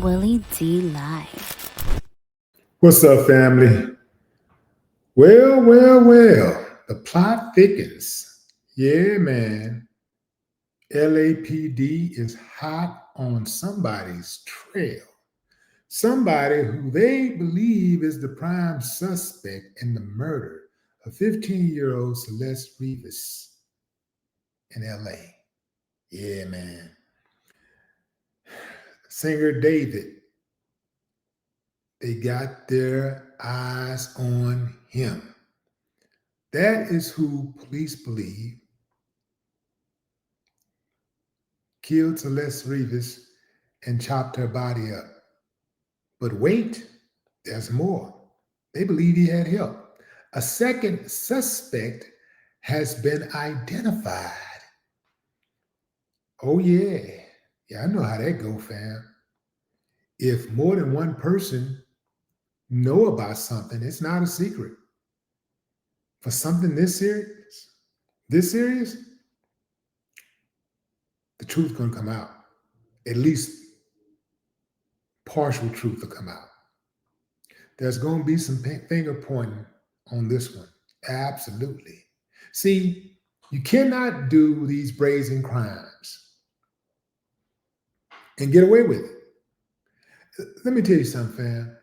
Willie D Live. What's up, family? Well, the plot thickens. Yeah, man. LAPD is hot on somebody's trail. Somebody who they believe is the prime suspect in the murder of 15-year-old Celeste Rivas in LA. Yeah, man. Singer David, they got their eyes on him. That is who police believe killed Celeste Rivas and chopped her body up. But wait, there's more. They believe he had help. A second suspect has been identified. Oh yeah. Yeah, I know how that go, fam. If more than one person know about something, it's not a secret. For something this serious, the truth gonna come out. At least partial truth will come out. There's going to be some finger pointing on this one. Absolutely. See, you cannot do these brazen crimes and get away with it. Let me tell you something, fam.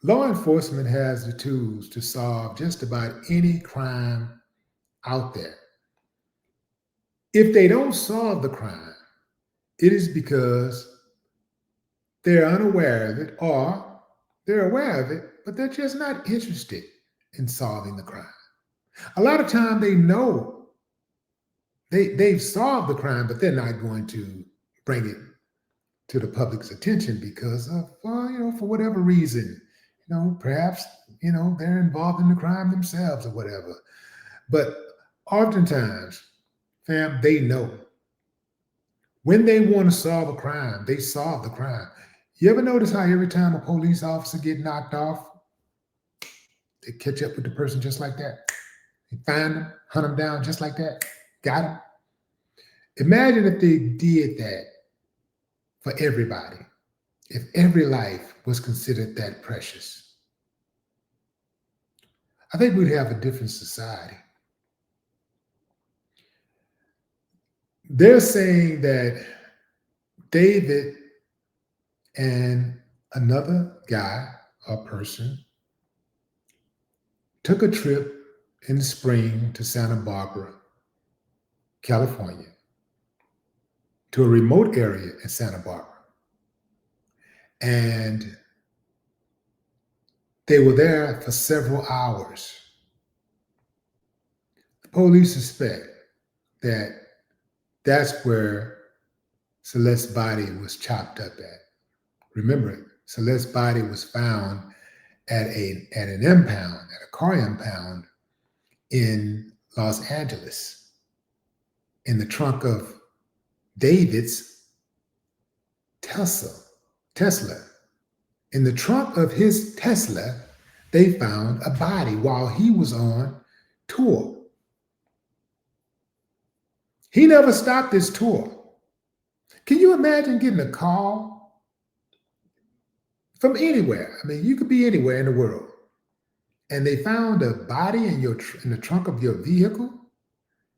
Law enforcement has the tools to solve just about any crime out there. If they don't solve the crime, it is because they're unaware of it, or they're aware of it, but they're just not interested in solving the crime. A lot of time they know they've solved the crime, but they're not going to bring it to the public's attention because of, for whatever reason, perhaps, they're involved in the crime themselves or whatever. But oftentimes, fam, they know. When they want to solve a crime, they solve the crime. You ever notice how every time a police officer get knocked off, they catch up with the person just like that? They find them, hunt them down just like that. Got them. Imagine if they did that for everybody. If every life was considered that precious. I think we'd have a different society. They're saying that David and another guy or person took a trip in the spring to Santa Barbara, California, to a remote area in Santa Barbara. And they were there for several hours. The police suspect that that's where Celeste's body was chopped up at. Remember, Celeste's body was found at an impound, at a car impound in Los Angeles, in the trunk of David's Tesla. In the trunk of his Tesla, they found a body while he was on tour. He never stopped his tour. Can you imagine getting a call from anywhere? I mean, you could be anywhere in the world, and they found a body in the trunk of your vehicle.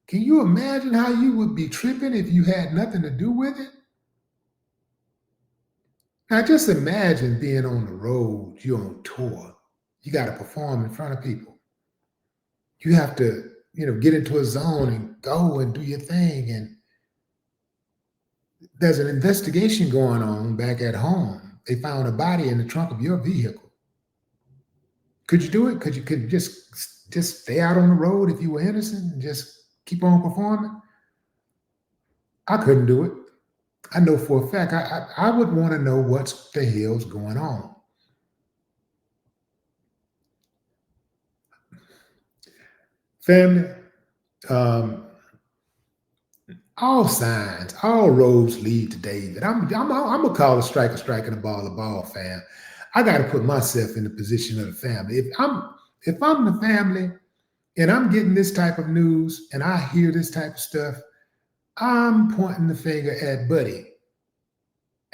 Can you imagine how you would be tripping if you had nothing to do with it? Now, just imagine being on the road, you're on tour. You got to perform in front of people. You have to, get into a zone and go and do your thing. And there's an investigation going on back at home. They found a body in the trunk of your vehicle. Could you do it? Could you just stay out on the road if you were innocent and just keep on performing? I couldn't do it. I know for a fact I would want to know what the hell's going on. Family, all signs, all roads lead to David. I'm gonna call a strike and a ball, fam. I got to put myself in the position of the family. If I'm the family and I'm getting this type of news and I hear this type of stuff, I'm pointing the finger at Buddy,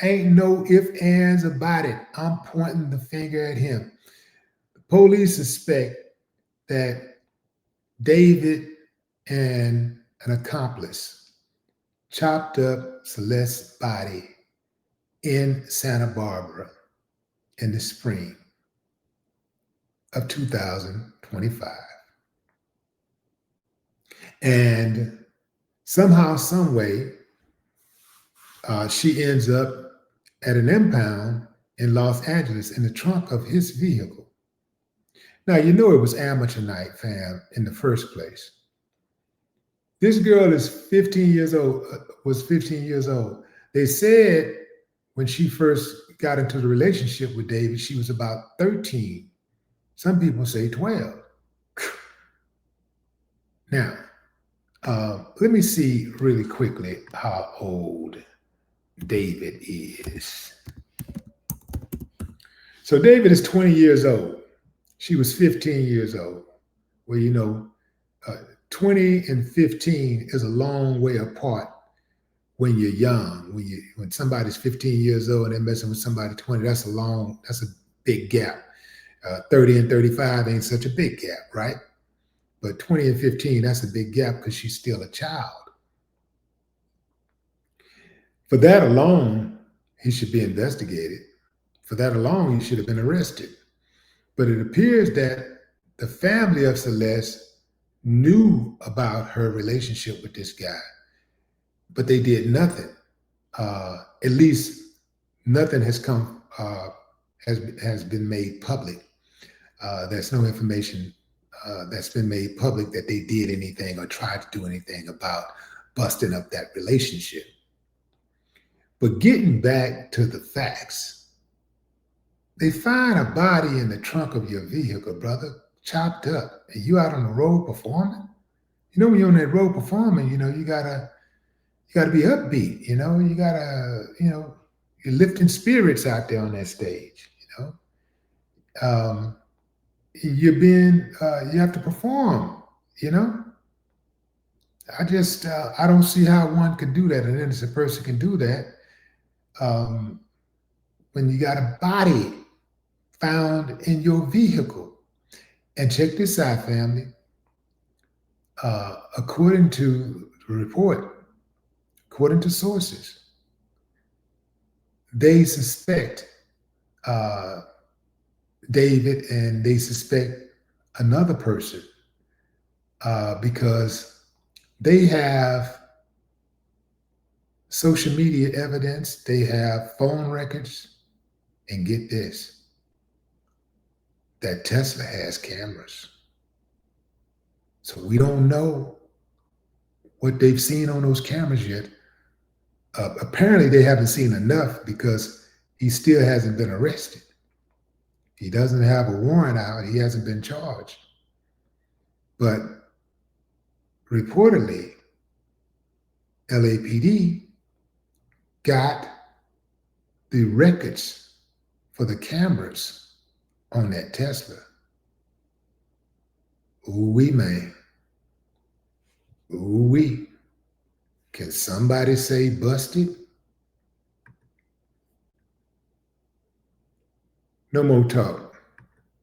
Ain't no ifs, ands about it. I'm pointing the finger at him. The police suspect that David and an accomplice chopped up Celeste's body in Santa Barbara in the spring of 2025. And somehow, some way, she ends up at an impound in Los Angeles in the trunk of his vehicle. Now, you know it was amateur night, fam, in the first place. This girl is 15 years old, was 15 years old. They said when she first got into the relationship with David, she was about 13. Some people say 12. Now, let me see really quickly how old David is. So David is 20 years old. She was 15 years old. Well, you know, 20 and 15 is a long way apart when you're young. When somebody's 15 years old and they're messing with somebody 20, that's a big gap. 30 and 35 ain't such a big gap, right? But 20 and 15, that's a big gap because she's still a child. For that alone, he should be investigated. For that alone, he should have been arrested. But it appears that the family of Celeste knew about her relationship with this guy, but they did nothing. At least nothing has come has been made public. There's no information that's been made public that they did anything or tried to do anything about busting up that relationship. But getting back to the facts, they find a body in the trunk of your vehicle, brother, chopped up, and you out on the road performing. You know, when you're on that road performing, you know, you gotta be upbeat. You're lifting spirits out there on that stage. You have to perform. You know, I don't see how one could do that, an innocent person can do that. When you got a body found in your vehicle. And check this out, family. According to the report, according to sources, they suspect David and they suspect another person because they have social media evidence, they have phone records, and get this, that Tesla has cameras. So we don't know what they've seen on those cameras yet. Apparently they haven't seen enough because he still hasn't been arrested. He doesn't have a warrant out. He hasn't been charged. But reportedly, LAPD got the records for the cameras on that Tesla. Ooh-wee, man. Ooh-wee. Can somebody say busted? No more talk.